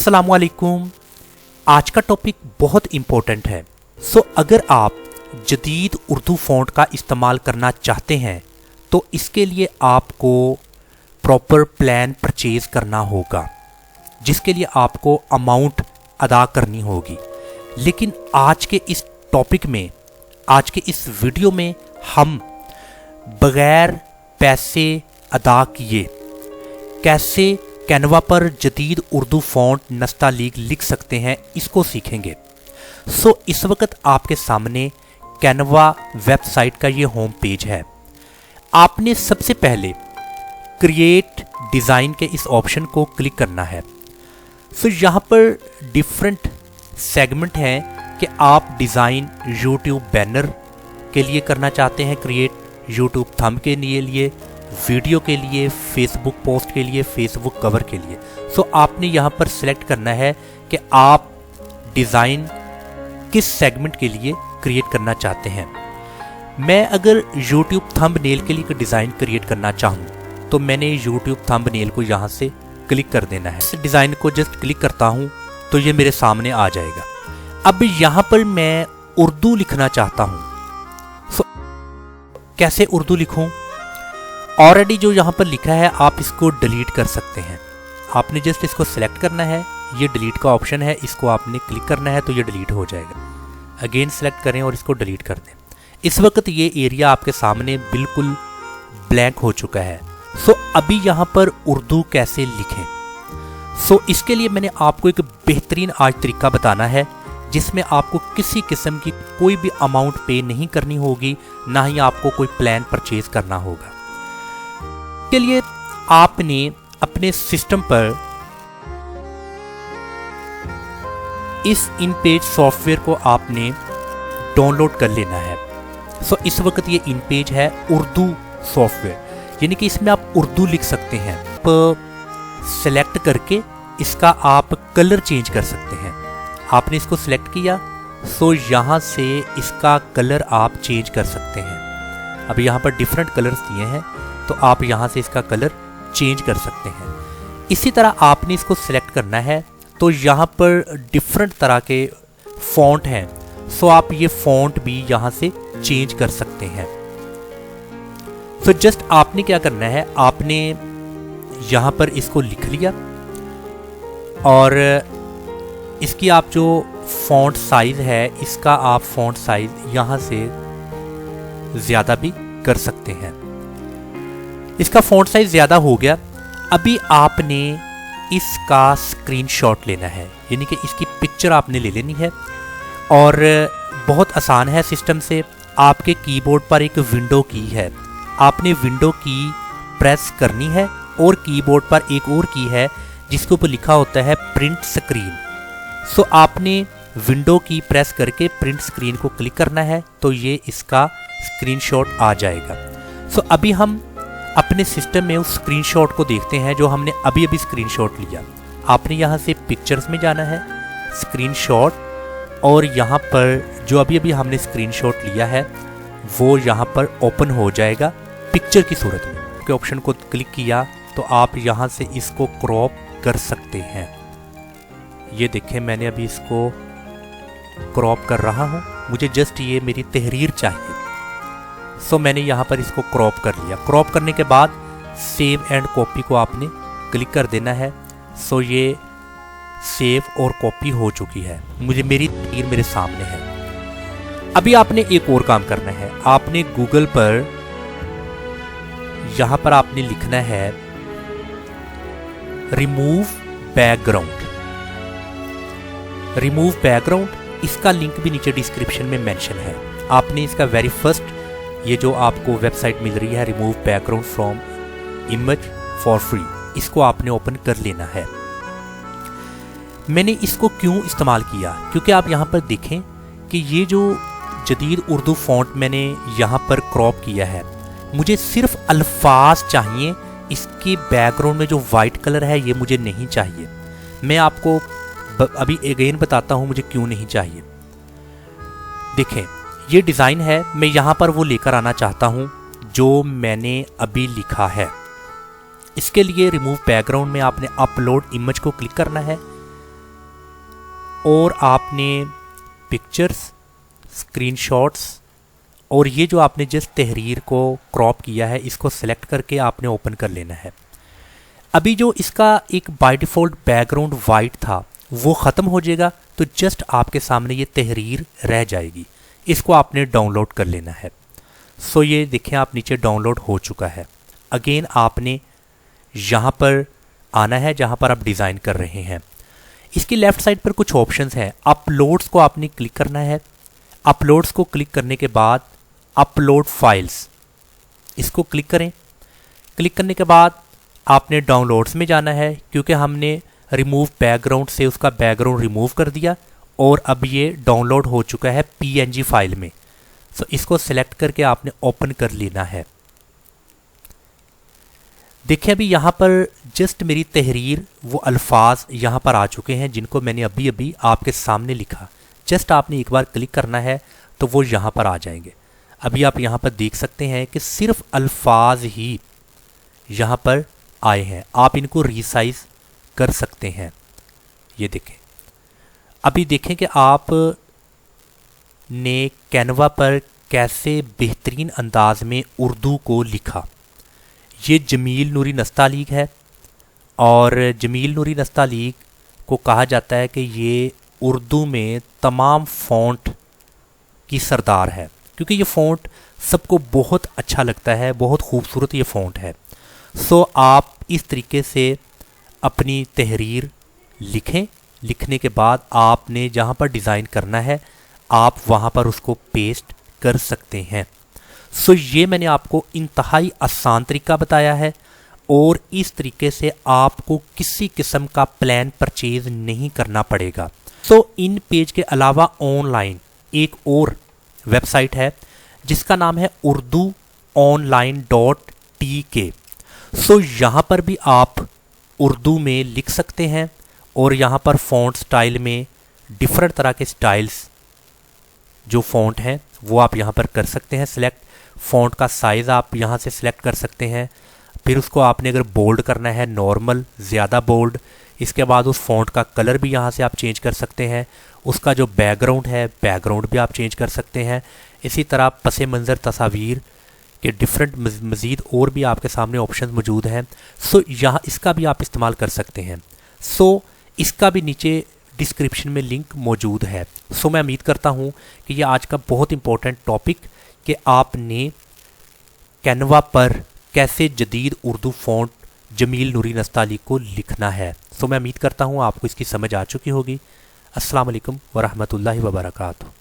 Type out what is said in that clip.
अस्सलामुअलैकुम। आज का टॉपिक बहुत इम्पोर्टेंट है। अगर आप जदीद उर्दू फ़ॉन्ट का इस्तेमाल करना चाहते हैं तो इसके लिए आपको प्रॉपर प्लान परचेज़ करना होगा, जिसके लिए आपको अमाउंट अदा करनी होगी। लेकिन आज के इस टॉपिक में, आज के इस वीडियो में हम बग़ैर पैसे अदा किए कैसे कैनवा पर जदीद उर्दू फ़ॉन्ट नस्तालीग लिख सकते हैं, इसको सीखेंगे। इस वक्त आपके सामने कैनवा वेबसाइट का ये होम पेज है। आपने सबसे पहले क्रिएट डिज़ाइन के इस ऑप्शन को क्लिक करना है। यहाँ पर डिफरेंट सेगमेंट हैं कि आप डिज़ाइन यूट्यूब बैनर के लिए करना चाहते हैं क्रिएट, यूट्यूब थंब के लिए, वीडियो के लिए, फेसबुक पोस्ट के लिए, फेसबुक कवर के लिए। आपने यहाँ पर सिलेक्ट करना है कि आप डिज़ाइन किस सेगमेंट के लिए क्रिएट करना चाहते हैं। मैं अगर यूट्यूब थंबनेल के लिए डिज़ाइन क्रिएट करना चाहूँ तो मैंने यूट्यूब थंबनेल को यहाँ से क्लिक कर देना है। इस डिज़ाइन को जस्ट क्लिक करता हूँ तो ये मेरे सामने आ जाएगा। अब यहाँ पर मैं उर्दू लिखना चाहता हूँ। कैसे उर्दू लिखूँ? ऑलरेडी जो यहाँ पर लिखा है आप इसको डिलीट कर सकते हैं। आपने जस्ट इसको सिलेक्ट करना है, ये डिलीट का ऑप्शन है, इसको आपने क्लिक करना है तो ये डिलीट हो जाएगा। अगेन सेलेक्ट करें और इसको डिलीट कर दें। इस वक्त ये एरिया आपके सामने बिल्कुल ब्लैंक हो चुका है। अभी यहाँ पर उर्दू कैसे लिखें? इसके लिए मैंने आपको एक बेहतरीन आज तरीका बताना है जिसमें आपको किसी किस्म की कोई भी अमाउंट पे नहीं करनी होगी, ना ही आपको कोई प्लान परचेज करना होगा। के लिए आपने अपने सिस्टम पर इस इन पेज सॉफ्टवेयर को आपने डाउनलोड कर लेना है। इस वक्त ये इन पेज है उर्दू सॉफ्टवेयर, यानी कि इसमें आप उर्दू लिख सकते हैं। सेलेक्ट करके इसका आप कलर चेंज कर सकते हैं। आपने इसको सिलेक्ट किया यहाँ से इसका कलर आप चेंज कर सकते हैं। अब यहाँ पर डिफरेंट कलर्स दिए हैं तो आप यहाँ से इसका कलर चेंज कर सकते हैं। इसी तरह आपने इसको सिलेक्ट करना है तो यहाँ पर डिफरेंट तरह के फ़ॉन्ट हैं, आप ये फ़ॉन्ट भी यहाँ से चेंज कर सकते हैं। जस्ट आपने क्या करना है, आपने यहाँ पर इसको लिख लिया और इसकी आप जो फ़ॉन्ट साइज़ है, इसका आप फ़ॉन्ट साइज़ यहाँ से ज़्यादा भी कर सकते हैं। इसका फ़ॉन्ट साइज़ ज़्यादा हो गया। अभी आपने इसका स्क्रीनशॉट लेना है, यानी कि इसकी पिक्चर आपने ले लेनी है। और बहुत आसान है सिस्टम से। आपके कीबोर्ड पर एक विंडो की है, आपने विंडो की प्रेस करनी है और कीबोर्ड पर एक और की है जिसके ऊपर लिखा होता है प्रिंट स्क्रीन। आपने विंडो की प्रेस करके प्रिंट स्क्रीन को क्लिक करना है तो ये इसका स्क्रीनशॉट आ जाएगा। अभी हम अपने सिस्टम में उस स्क्रीनशॉट को देखते हैं जो हमने अभी स्क्रीनशॉट लिया। आपने यहाँ से पिक्चर्स में जाना है, स्क्रीनशॉट, और यहाँ पर जो अभी हमने स्क्रीनशॉट लिया है वो यहाँ पर ओपन हो जाएगा पिक्चर की सूरत में। के ऑप्शन को क्लिक किया तो आप यहाँ से इसको क्रॉप कर सकते हैं। ये देखें, मैंने अभी इसको क्रॉप कर रहा हूँ। मुझे जस्ट ये मेरी तहरीर चाहिए, मैंने यहाँ पर इसको क्रॉप कर लिया। क्रॉप करने के बाद सेव एंड कॉपी को आपने क्लिक कर देना है। ये सेव और कॉपी हो चुकी है। मेरी तस्वीर मेरे सामने है। अभी आपने एक और काम करना है। आपने गूगल पर यहाँ पर आपने लिखना है रिमूव बैकग्राउंड। रिमूव बैकग्राउंड, इसका लिंक भी नीचे डिस्क्रिप्शन में मेंशन है। आपने इसका वेरी फर्स्ट ये जो आपको वेबसाइट मिल रही है remove background from image for free, इसको आपने ओपन कर लेना है। मैंने इसको क्यों इस्तेमाल किया? क्योंकि आप यहाँ पर देखें कि ये जो जदीद उर्दू फ़ॉन्ट मैंने यहाँ पर क्रॉप किया है, मुझे सिर्फ अल्फाज चाहिए। इसके बैकग्राउंड में जो वाइट कलर है ये मुझे नहीं चाहिए। मैं आपको अभी अगेन बताता हूँ मुझे क्यों नहीं चाहिए। देखें, ये डिज़ाइन है, मैं यहाँ पर वो लेकर आना चाहता हूँ जो मैंने अभी लिखा है। इसके लिए रिमूव बैकग्राउंड में आपने अपलोड इमेज को क्लिक करना है। और आपने पिक्चर्स, स्क्रीनशॉट्स और ये जो आपने जिस तहरीर को क्रॉप किया है इसको सेलेक्ट करके आपने ओपन कर लेना है। अभी जो इसका एक बाय डिफ़ॉल्ट बैकग्राउंड वाइट था वो ख़त्म हो जाएगा, तो जस्ट आपके सामने ये तहरीर रह जाएगी। इसको आपने डाउनलोड कर लेना है। सो ये देखें आप नीचे डाउनलोड हो चुका है। अगेन आपने यहाँ पर आना है जहाँ पर आप डिज़ाइन कर रहे हैं। इसकी लेफ़्ट साइड पर कुछ ऑप्शंस हैं। अपलोड्स को आपने क्लिक करना है। अपलोड्स को क्लिक करने के बाद अपलोड फाइल्स, इसको क्लिक करें। क्लिक करने के बाद आपने डाउनलोड्स में जाना है, क्योंकि हमने रिमूव बैकग्राउंड से उसका बैकग्राउंड रिमूव कर दिया और अब ये डाउनलोड हो चुका है PNG फाइल में। सो इसको सिलेक्ट करके आपने ओपन कर लेना है। देखिए अभी यहाँ पर जस्ट मेरी तहरीर, वो अल्फाज यहाँ पर आ चुके हैं जिनको मैंने अभी अभी आपके सामने लिखा। जस्ट आपने एक बार क्लिक करना है तो वो यहाँ पर आ जाएंगे। अभी आप यहाँ पर देख सकते हैं कि सिर्फ अल्फाज ही यहाँ पर आए हैं। आप इनको रीसाइज कर सकते हैं। ये देखें, अभी देखें कि आप ने कैनवा पर कैसे बेहतरीन अंदाज में उर्दू को लिखा। ये जमील नूरी नस्तालीग है और जमील नूरी नस्तालीग को कहा जाता है कि ये उर्दू में तमाम फ़ॉन्ट की सरदार है, क्योंकि ये फ़ॉन्ट सबको बहुत अच्छा लगता है, बहुत खूबसूरत ये फ़ॉन्ट है। सो आप इस तरीके से अपनी तहरीर लिखें। लिखने के बाद आपने जहाँ पर डिज़ाइन करना है आप वहाँ पर उसको पेस्ट कर सकते हैं। सो ये मैंने आपको इंतहाई आसान तरीका बताया है और इस तरीके से आपको किसी किस्म का प्लान परचेज नहीं करना पड़ेगा। सो इन पेज के अलावा ऑनलाइन एक और वेबसाइट है जिसका नाम है urduonline.tk। सो यहाँ पर भी आप उर्दू में लिख सकते हैं और यहाँ पर फ़ॉन्ट स्टाइल में डिफरेंट तरह के स्टाइल्स जो फ़ॉन्ट हैं वो आप यहाँ पर कर सकते हैं सिलेक्ट। फ़ॉन्ट का साइज़ आप यहाँ से सिलेक्ट कर सकते हैं। फिर उसको आपने अगर बोल्ड करना है, नॉर्मल, ज़्यादा बोल्ड, इसके बाद उस फ़ॉन्ट का कलर भी यहाँ से आप चेंज कर सकते हैं। उसका जो बैकग्राउंड है, बैकग्राउंड भी आप चेंज कर सकते हैं। इसी तरह पसे मंज़र तस्वीर के डिफरेंट मज़ीद और भी आपके सामने ऑप्शन मौजूद हैं। सो यहाँ इसका भी आप इस्तेमाल कर सकते हैं। सो इसका भी नीचे डिस्क्रिप्शन में लिंक मौजूद है। सो मैं उम्मीद करता हूँ कि ये आज का बहुत इंपॉर्टेंट टॉपिक कि आपने कैनवा पर कैसे जदीद उर्दू फ़ॉन्ट जमील नूरी नस्तालीग को लिखना है। सो मैं उम्मीद करता हूँ आपको इसकी समझ आ चुकी होगी। अस्सलाम वालेकुम वरहमतुल्लाहि वबरकातुहू।